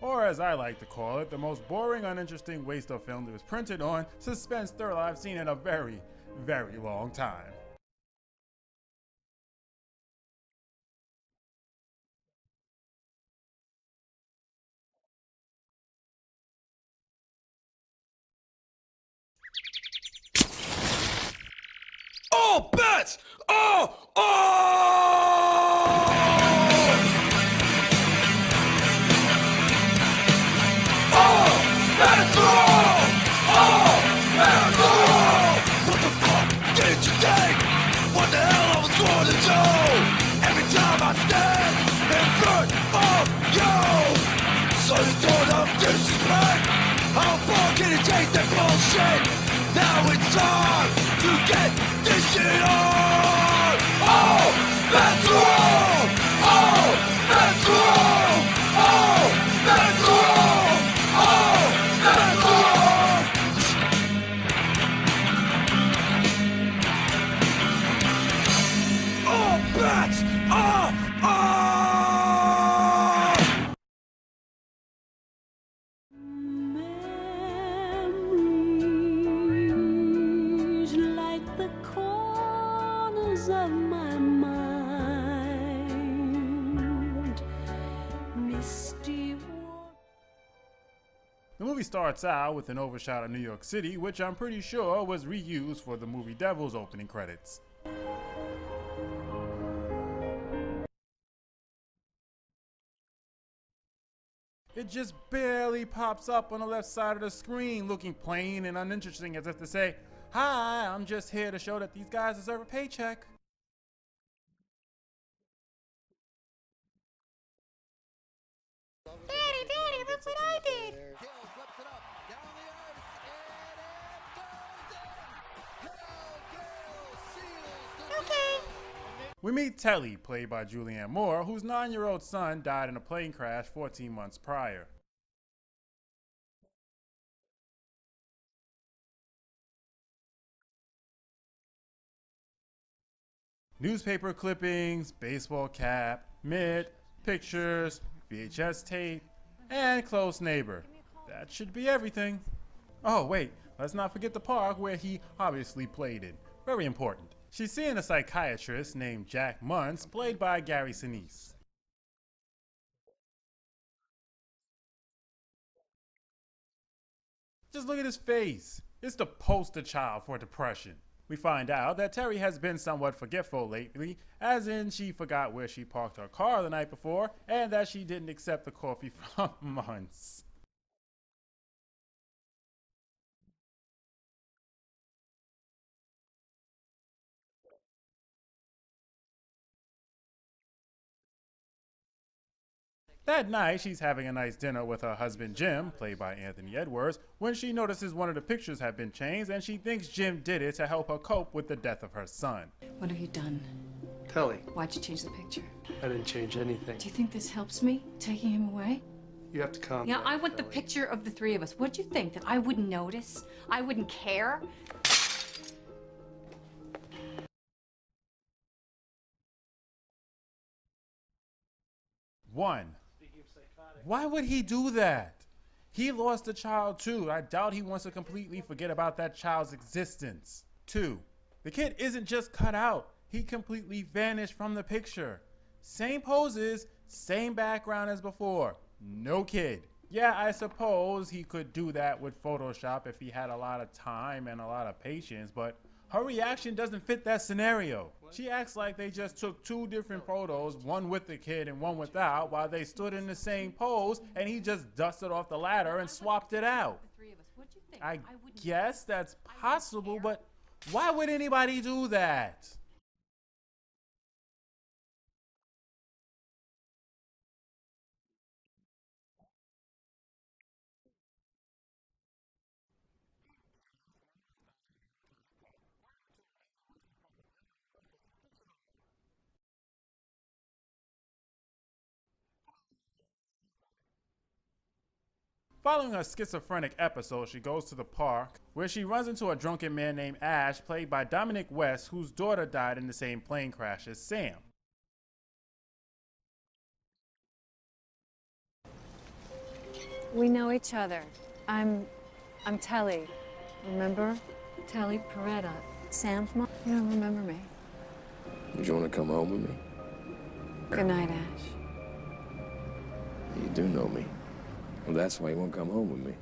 Or as I like to call it, the most boring, uninteresting waste of film that was printed on suspense thriller I've seen in a very, very long time. All bets are on! All bets are on! All bets are on! What the fuck did you think? What the hell I was going to do? Every time I stand in front of you, so you don't have disrespect. How far can you take that bullshit? Now it's time to get this shit on! All bets are on! All bets are on! All bets are on! All bets are on! All bets are on! Memories like the corners of my mind. Misty The movie starts out with an overshot of New York City, which I'm pretty sure was reused for the movie Devil's opening credits. It just barely pops up on the left side of the screen, looking plain and uninteresting, as if to say, "Hi, I'm just here to show that these guys deserve a paycheck." Daddy, that's what I did. Okay. We meet Telly, played by Julianne Moore, whose 9-year-old son died in a plane crash 14 months prior. Newspaper clippings, baseball cap, mitt, pictures, VHS tape, and close neighbor. That should be everything. Oh wait, let's not forget the park where he obviously played it. Very important. She's seeing a psychiatrist named Jack Muntz, played by Gary Sinise. Just look at his face. It's the poster child for depression. We find out that Terry has been somewhat forgetful lately, as in she forgot where she parked her car the night before, and that she didn't accept the coffee from months. That night, she's having a nice dinner with her husband Jim, played by Anthony Edwards, when she notices one of the pictures have been changed and she thinks Jim did it to help her cope with the death of her son. What have you done? Telly, Why'd you change the picture? I didn't change anything. Do you think this helps me, taking him away? You have to calm Yeah, down, I want the Telly. picture of the three of us. What'd you think? That I wouldn't notice? I wouldn't care? One, why would he do that? He lost a child too. I doubt he wants to completely forget about that child's existence. Two, the kid isn't just cut out. He completely vanished from the picture. Same poses, same background as before. No kid. Yeah, I suppose he could do that with Photoshop if he had a lot of time and a lot of patience, but her reaction doesn't fit that scenario. She acts like they just took two different photos, one with the kid and one without, while they stood in the same pose and he just dusted off the ladder and swapped it out. I guess that's possible, but why would anybody do that? Following a schizophrenic episode, she goes to the park where she runs into a drunken man named Ash, played by Dominic West, whose daughter died in the same plane crash as Sam. We know each other. I'm Telly. Remember? Telly Peretta. Sam's mom. You don't remember me. Would you want to come home with me? Good night, Ash. You do know me. Well, that's why you won't come home with me.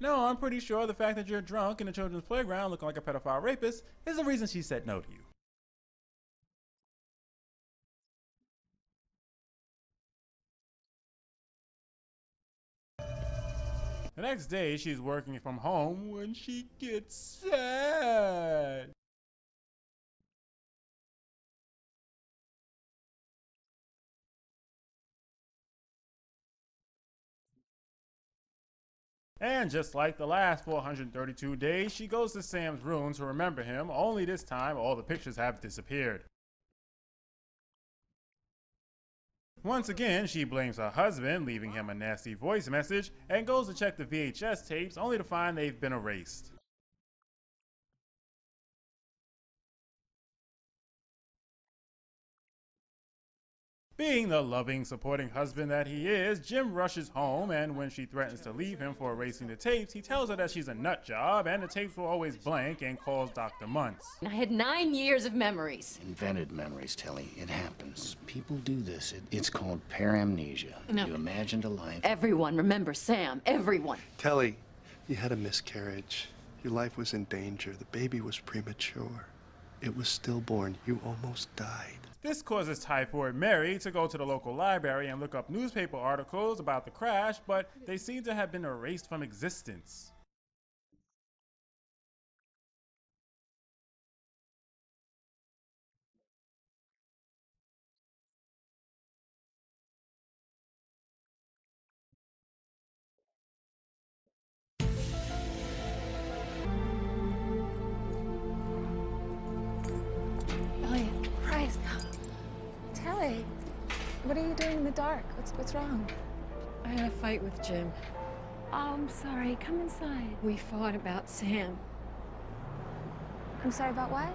No, I'm pretty sure the fact that you're drunk in the children's playground looking like a pedophile rapist is the reason she said no to you. The next day, she's working from home when she gets sad. And just like the last 432 days, she goes to Sam's room to remember him, only this time all the pictures have disappeared. Once again, she blames her husband, leaving him a nasty voice message, and goes to check the VHS tapes, only to find they've been erased. Being the loving, supporting husband that he is, Jim rushes home, and when she threatens to leave him for erasing the tapes, he tells her that she's a nut job and the tapes were always blank, and calls Dr. Muntz. I had 9 years of memories. Invented memories, Telly. It happens. People do this. It's called paramnesia. No. You imagined a life. Everyone remembers Sam. Everyone. Telly, you had a miscarriage. Your life was in danger. The baby was premature. It was stillborn. You almost died. This causes Typhoid Mary to go to the local library and look up newspaper articles about the crash, but they seem to have been erased from existence. Elliot, Christ. Telly, what are you doing in the dark? What's wrong? I had a fight with Jim. Oh, I'm sorry. Come inside. We fought about Sam. I'm sorry, about what?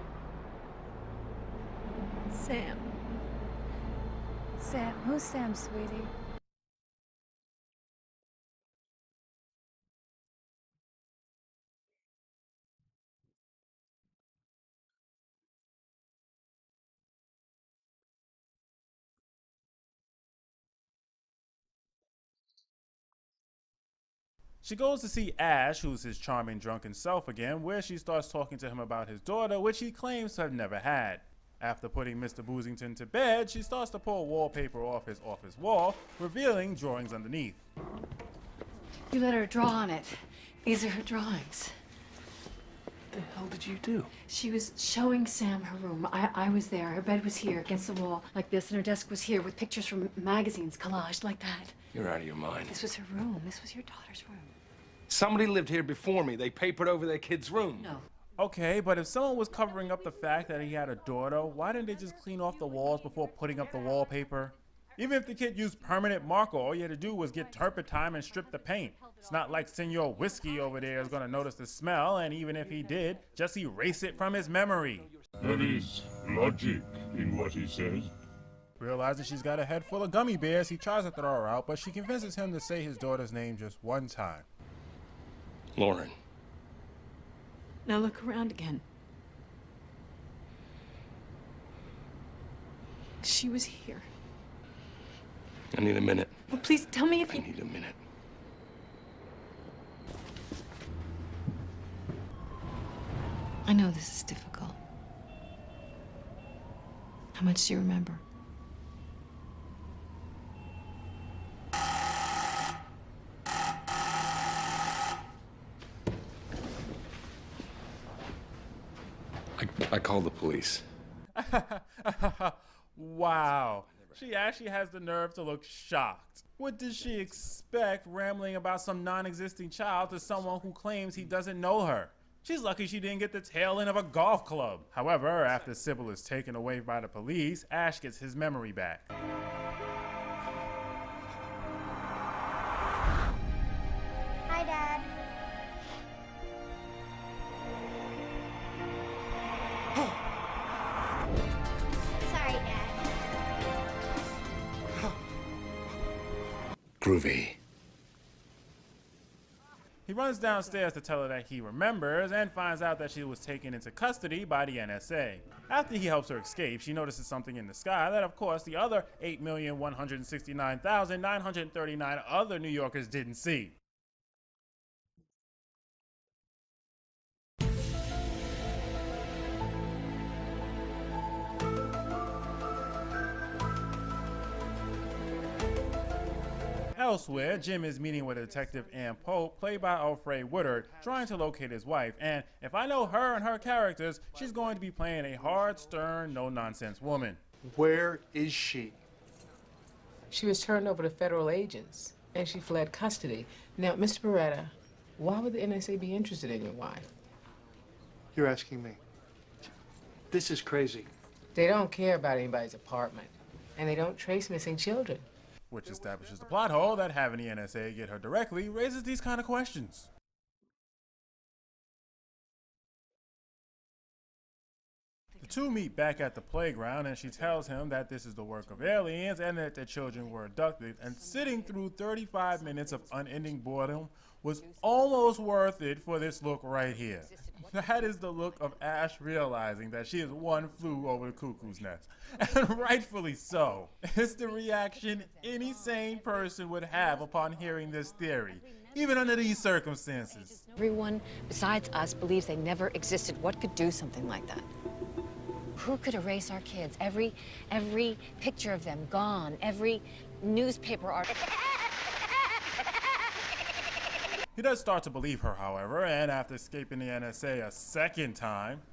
Sam. Sam? Who's Sam, sweetie? She goes to see Ash, who's his charming drunken self again, where she starts talking to him about his daughter, which he claims to have never had. After putting Mr. Boozington to bed, she starts to pull wallpaper off his office wall, revealing drawings underneath. You let her draw on it. These are her drawings. What the hell did you do? She was showing Sam her room. I was there. Her bed was here against the wall like this, and her desk was here with pictures from magazines collaged like that. You're out of your mind. This was her room. This was your daughter's room. Somebody lived here before me. They papered over their kid's room. No. Okay, but if someone was covering up the fact that he had a daughter, why didn't they just clean off the walls before putting up the wallpaper? Even if the kid used permanent marker, all you had to do was get turpentine and strip the paint. It's not like Senor Whiskey over there is gonna notice the smell, and even if he did, just erase it from his memory. There is logic in what he says. Realizing she's got a head full of gummy bears, he tries to throw her out, but she convinces him to say his daughter's name just one time. Lauren. Now look around again. She was here. I need a minute. Well, please tell me if I you... need a minute. I know this is difficult. How much do you remember? I called the police. Wow. She actually has the nerve to look shocked. What does she expect rambling about some non-existing child to someone who claims he doesn't know her? She's lucky she didn't get the tail end of a golf club. However, after Sybil is taken away by the police, Ash gets his memory back. Hi, Dad. Sorry, Dad. Groovy. He runs downstairs to tell her that he remembers and finds out that she was taken into custody by the NSA. After he helps her escape, she notices something in the sky that, of course, the other 8,169,939 other New Yorkers didn't see. Elsewhere, Jim is meeting with Detective Ann Pope, played by Alfred Woodard, trying to locate his wife, and if I know her and her characters, she's going to be playing a hard, stern, no-nonsense woman. Where is she? She was turned over to federal agents, and she fled custody. Now, Mr. Beretta, why would the NSA be interested in your wife? You're asking me. This is crazy. They don't care about anybody's apartment, and they don't trace missing children. Which establishes the plot hole that having the NSA get her directly raises these kind of questions. The two meet back at the playground and she tells him that this is the work of aliens and that their children were abducted, and sitting through 35 minutes of unending boredom was almost worth it for this look right here. That is the look of Ash realizing that she is one flew over the cuckoo's nest. And rightfully so. It's the reaction any sane person would have upon hearing this theory, even under these circumstances. Everyone besides us believes they never existed. What could do something like that? Who could erase our kids? Every picture of them gone, every newspaper article. He does start to believe her, however, and after escaping the NSA a second time,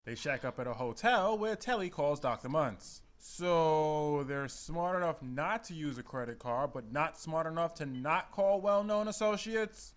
they shack up at a hotel where Telly calls Dr. Muntz. So they're smart enough not to use a credit card, but not smart enough to not call well-known associates?